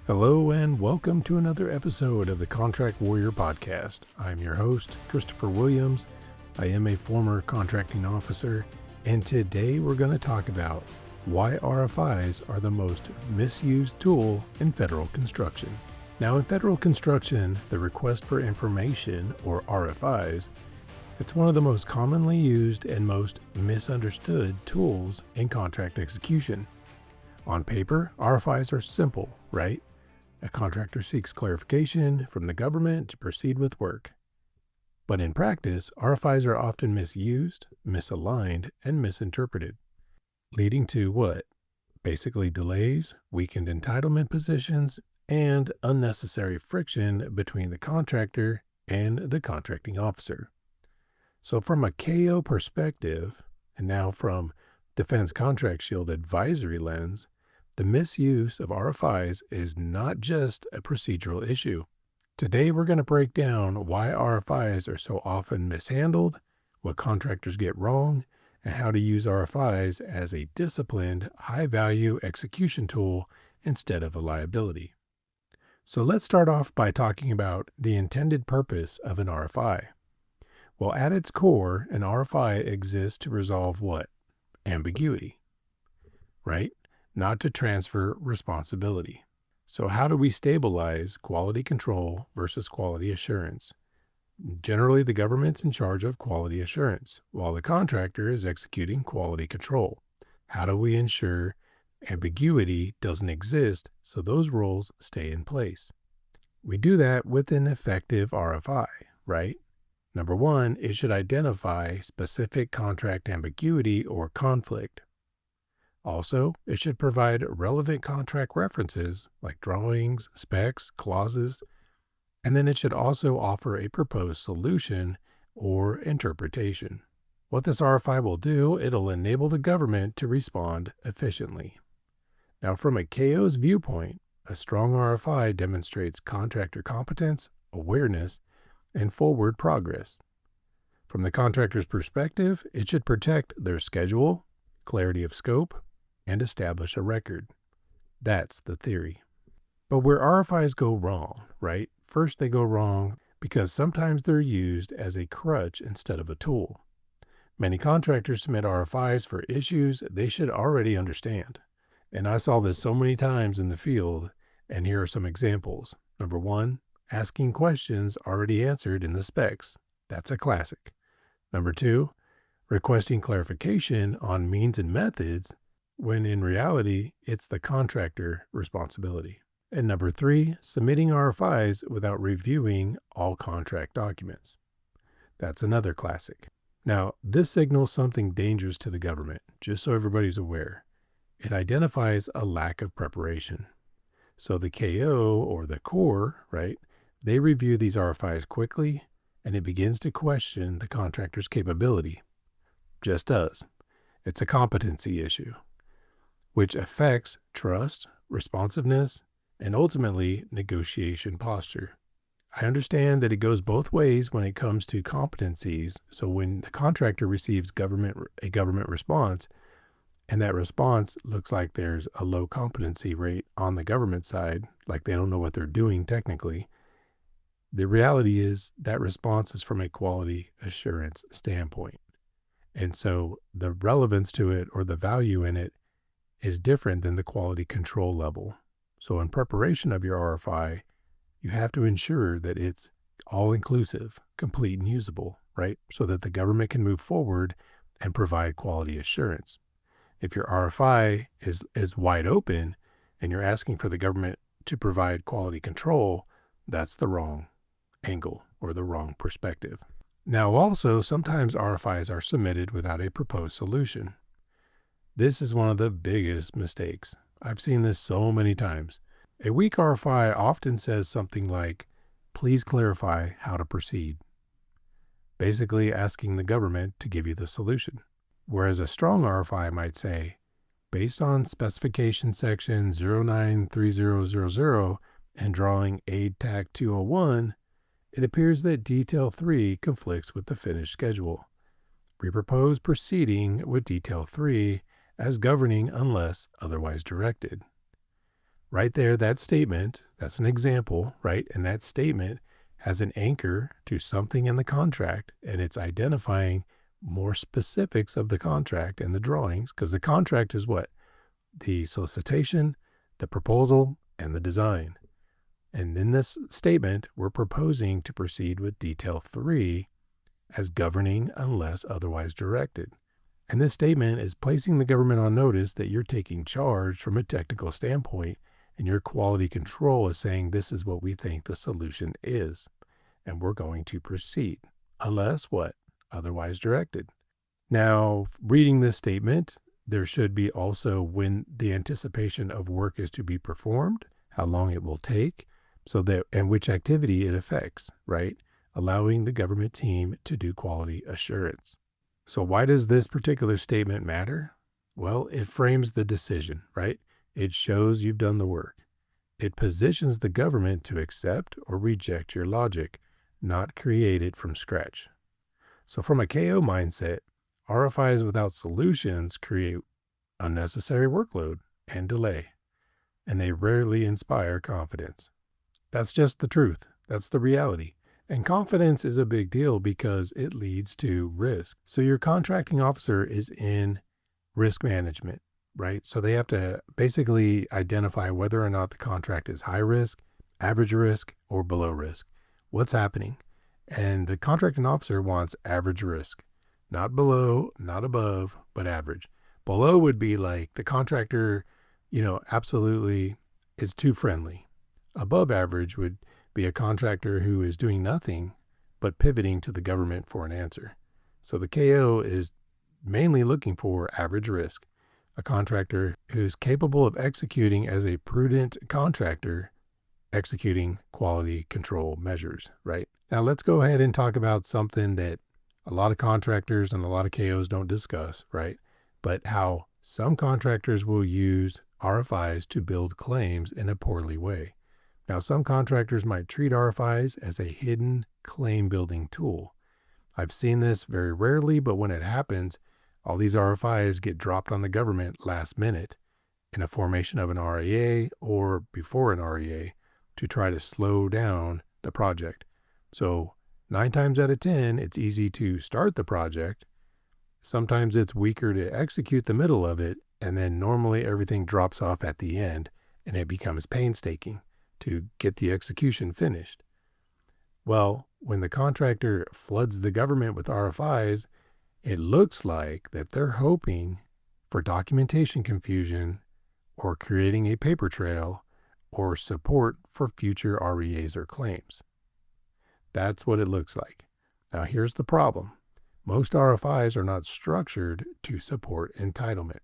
Hello and welcome to another episode of the Contract Warrior Podcast. I'm your host, Christopher Williams. I am a former contracting officer, and today we're going to talk about why RFIs are the most misused tool in federal construction. Now, in federal construction, the Request for Information, or RFIs, it's one of the most commonly used and most misunderstood tools in contract execution. On paper, RFIs are simple, right? A contractor seeks clarification from the government to proceed with work. But in practice, RFIs are often misused, misaligned, and misinterpreted, leading to what? Basically delays, weakened entitlement positions, and unnecessary friction between the contractor and the contracting officer. So from a KO perspective, and now from Defense Contract Shield advisory lens, the misuse of RFIs is not just a procedural issue. Today, we're going to break down why RFIs are so often mishandled, what contractors get wrong, and how to use RFIs as a disciplined, high-value execution tool instead of a liability. So let's start off by talking about the intended purpose of an RFI. Well, at its core, an RFI exists to resolve what? Ambiguity, right? Not to transfer responsibility. So how do we stabilize quality control versus quality assurance? Generally, the government's in charge of quality assurance, while the contractor is executing quality control. How do we ensure ambiguity doesn't exist so those roles stay in place? We do that with an effective RFI, right? Number one, it should identify specific contract ambiguity or conflict. Also, it should provide relevant contract references like drawings, specs, clauses, and then it should also offer a proposed solution or interpretation. What this RFI will do, it'll enable the government to respond efficiently. Now, from a KO's viewpoint, a strong RFI demonstrates contractor competence, awareness, and forward progress. From the contractor's perspective, it should protect their schedule, clarity of scope, and establish a record. That's the theory. But where RFIs go wrong, right? First, they go wrong because sometimes they're used as a crutch instead of a tool. Many contractors submit RFIs for issues they should already understand. And I saw this so many times in the field, and here are some examples. Number one, asking questions already answered in the specs. That's a classic. Number two, requesting clarification on means and methods when in reality, it's the contractor responsibility. And number three, submitting RFIs without reviewing all contract documents. That's another classic. Now, this signals something dangerous to the government, just so everybody's aware. It identifies a lack of preparation. So the KO or the core, right, they review these RFIs quickly, and it begins to question the contractor's capability. Just does. It's a competency issue, which affects trust, responsiveness, and ultimately negotiation posture. I understand that it goes both ways when it comes to competencies. So when the contractor receives a government response, and that response looks like there's a low competency rate on the government side, like they don't know what they're doing technically, the reality is that response is from a quality assurance standpoint. And so the relevance to it or the value in it is different than the quality control level. So in preparation of your RFI, you have to ensure that it's all-inclusive, complete, and usable, right? So that the government can move forward and provide quality assurance. If your RFI is wide open and you're asking for the government to provide quality control, that's the wrong angle or the wrong perspective. Now also, sometimes RFIs are submitted without a proposed solution. This is one of the biggest mistakes. I've seen this so many times. A weak RFI often says something like, please clarify how to proceed, basically asking the government to give you the solution. Whereas a strong RFI might say, based on specification section 093000 and drawing aid TAC 201, it appears that detail 3 conflicts with the finished schedule. We propose proceeding with detail 3 as governing unless otherwise directed. Right there, that statement, that's an example, right? And that statement has an anchor to something in the contract, and it's identifying more specifics of the contract and the drawings, because the contract is what? The solicitation, the proposal, and the design. And in this statement, we're proposing to proceed with detail 3 as governing unless otherwise directed. And this statement is placing the government on notice that you're taking charge from a technical standpoint, and your quality control is saying this is what we think the solution is, and we're going to proceed unless what? Otherwise directed. Now, reading this statement, there should be also when the anticipation of work is to be performed, how long it will take, so that and which activity it affects, right? Allowing the government team to do quality assurance. So why does this particular statement matter? Well, it frames the decision, right? It shows you've done the work. It positions the government to accept or reject your logic, not create it from scratch. So from a KO mindset, RFIs without solutions create unnecessary workload and delay, and they rarely inspire confidence. That's just the truth. That's the reality. And confidence is a big deal because it leads to risk. So your contracting officer is in risk management, right? So they have to basically identify whether or not the contract is high risk, average risk, or below risk. What's happening? And the contracting officer wants average risk, not below, not above, but average. Below would be like the contractor, absolutely is too friendly. Above average would be a contractor who is doing nothing but pivoting to the government for an answer. So the KO is mainly looking for average risk, a contractor who's capable of executing as a prudent contractor, executing quality control measures, right? Now let's go ahead and talk about something that a lot of contractors and a lot of KOs don't discuss, right? But how some contractors will use RFIs to build claims in a poorly way. Now, some contractors might treat RFIs as a hidden claim building tool. I've seen this very rarely, but when it happens, all these RFIs get dropped on the government last minute in a formation of an REA or before an REA to try to slow down the project. So 9 times out of 10, it's easy to start the project. Sometimes it's weaker to execute the middle of it, and then normally everything drops off at the end and it becomes painstaking to get the execution finished. Well, when the contractor floods the government with RFIs, it looks like that they're hoping for documentation confusion or creating a paper trail or support for future REAs or claims. That's what it looks like. Now here's the problem. Most RFIs are not structured to support entitlement.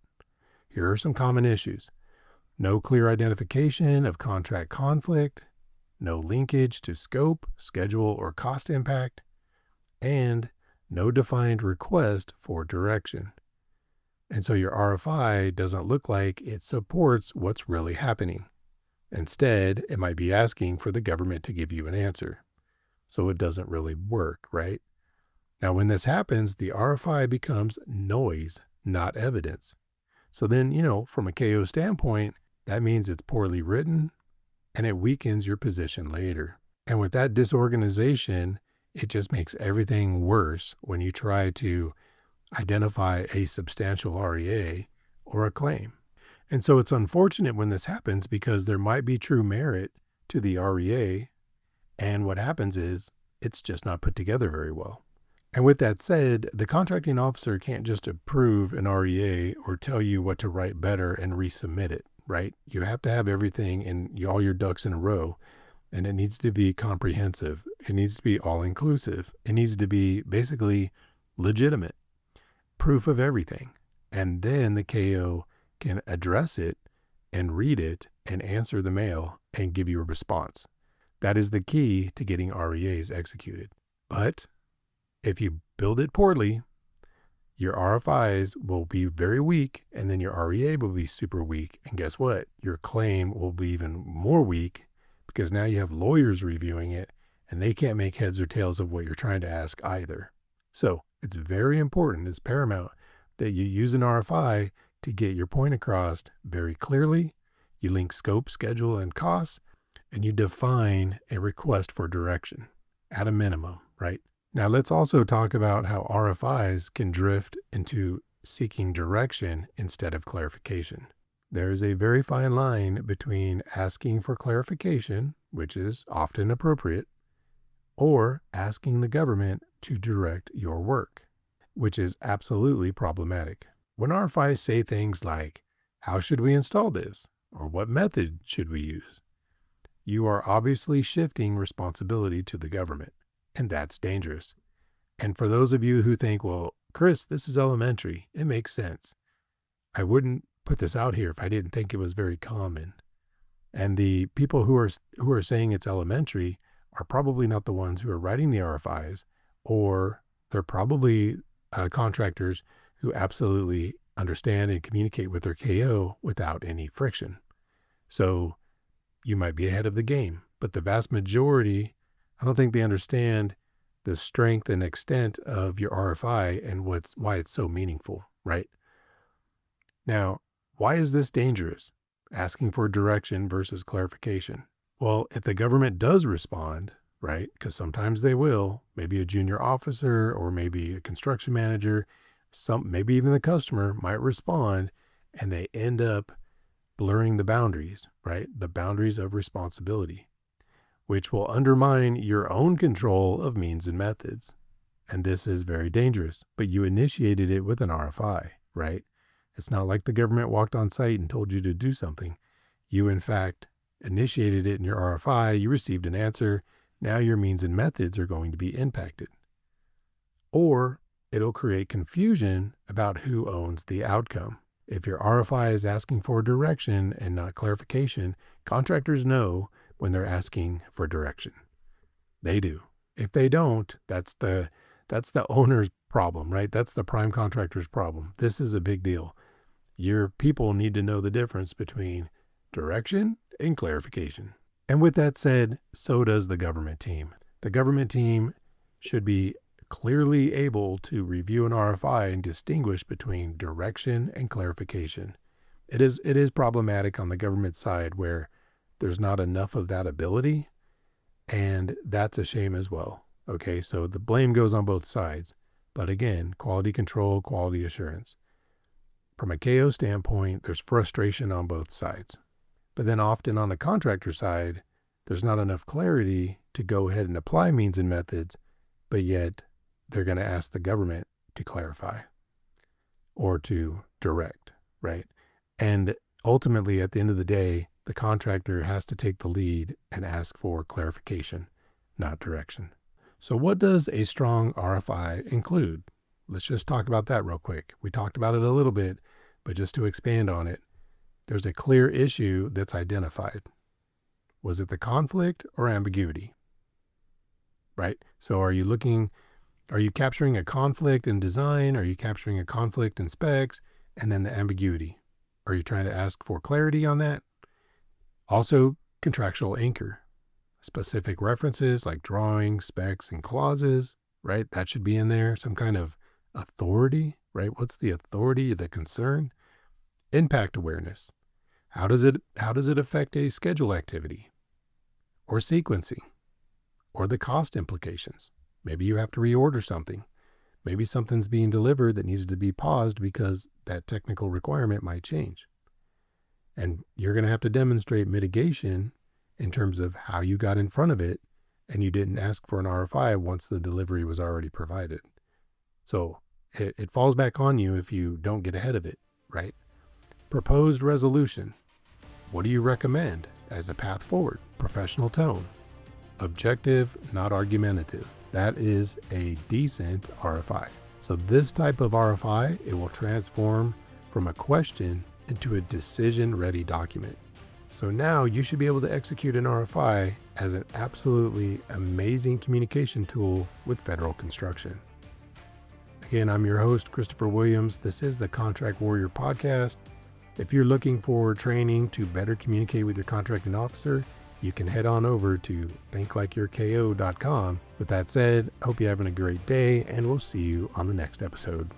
Here are some common issues. No clear identification of contract conflict, no linkage to scope, schedule, or cost impact, and no defined request for direction. And so your RFI doesn't look like it supports what's really happening. Instead, it might be asking for the government to give you an answer. So it doesn't really work, right? Now, when this happens, the RFI becomes noise, not evidence. So then, from a KO standpoint, that means it's poorly written and it weakens your position later. And with that disorganization, it just makes everything worse when you try to identify a substantial REA or a claim. And so it's unfortunate when this happens because there might be true merit to the REA, and what happens is it's just not put together very well. And with that said, the contracting officer can't just approve an REA or tell you what to write better and resubmit it, right? You have to have everything and all your ducks in a row, and it needs to be comprehensive. It needs to be all-inclusive. It needs to be basically legitimate, proof of everything. And then the KO can address it and read it and answer the mail and give you a response. That is the key to getting REAs executed. But if you build it poorly, your RFIs will be very weak, and then your REA will be super weak. And guess what? Your claim will be even more weak because now you have lawyers reviewing it, and they can't make heads or tails of what you're trying to ask either. So it's very important, it's paramount, that you use an RFI to get your point across very clearly. You link scope, schedule, and costs, and you define a request for direction at a minimum, right? Now let's also talk about how RFIs can drift into seeking direction instead of clarification. There is a very fine line between asking for clarification, which is often appropriate, or asking the government to direct your work, which is absolutely problematic. When RFIs say things like, how should we install this? Or what method should we use? You are obviously shifting responsibility to the government, and that's dangerous. And for those of you who think, well, Chris, this is elementary, it makes sense. I wouldn't put this out here if I didn't think it was very common. And the people who are saying it's elementary are probably not the ones who are writing the RFIs, or they're probably contractors who absolutely understand and communicate with their KO without any friction. So you might be ahead of the game, but the vast majority, I don't think they understand the strength and extent of your RFI and why it's so meaningful, right? Now, why is this dangerous? Asking for direction versus clarification. Well, if the government does respond, right, because sometimes they will, maybe a junior officer or maybe a construction manager, maybe even the customer might respond, and they end up blurring the boundaries, right? The boundaries of responsibility, which will undermine your own control of means and methods. And this is very dangerous, but you initiated it with an RFI, right? It's not like the government walked on site and told you to do something. You, in fact, initiated it in your RFI, you received an answer, now your means and methods are going to be impacted. Or it'll create confusion about who owns the outcome. If your RFI is asking for direction and not clarification, contractors know when they're asking for direction. They do. If they don't, that's the owner's problem, right? That's the prime contractor's problem. This is a big deal. Your people need to know the difference between direction and clarification. And with that said, so does the government team. The government team should be clearly able to review an RFI and distinguish between direction and clarification. It is problematic on the government side where there's not enough of that ability, and that's a shame as well. Okay, so the blame goes on both sides. But again, quality control, quality assurance. From a KO standpoint, there's frustration on both sides. But then often on the contractor side, there's not enough clarity to go ahead and apply means and methods, but yet they're going to ask the government to clarify or to direct, right? And ultimately, at the end of the day, the contractor has to take the lead and ask for clarification, not direction. So what does a strong RFI include? Let's just talk about that real quick. We talked about it a little bit, but just to expand on it, there's a clear issue that's identified. Was it the conflict or ambiguity? Right? So are you capturing a conflict in design? Are you capturing a conflict in specs? And then the ambiguity. Are you trying to ask for clarity on that? Also, contractual anchor. Specific references like drawings, specs, and clauses, right? That should be in there. Some kind of authority, right? What's the authority, the concern? Impact awareness. How does it affect a schedule activity or sequencing or the cost implications? Maybe you have to reorder something. Maybe something's being delivered that needs to be paused because that technical requirement might change. And you're going to have to demonstrate mitigation in terms of how you got in front of it and you didn't ask for an RFI once the delivery was already provided. So it falls back on you if you don't get ahead of it, right? Proposed resolution. What do you recommend as a path forward? Professional tone. Objective, not argumentative. That is a decent RFI. So this type of RFI, it will transform from a question into a decision-ready document. So now you should be able to execute an RFI as an absolutely amazing communication tool with federal construction. Again, I'm your host, Christopher Williams. This is the Contract Warrior Podcast. If you're looking for training to better communicate with your contracting officer, you can head on over to thinklikeyourko.com. With that said, I hope you're having a great day, and we'll see you on the next episode.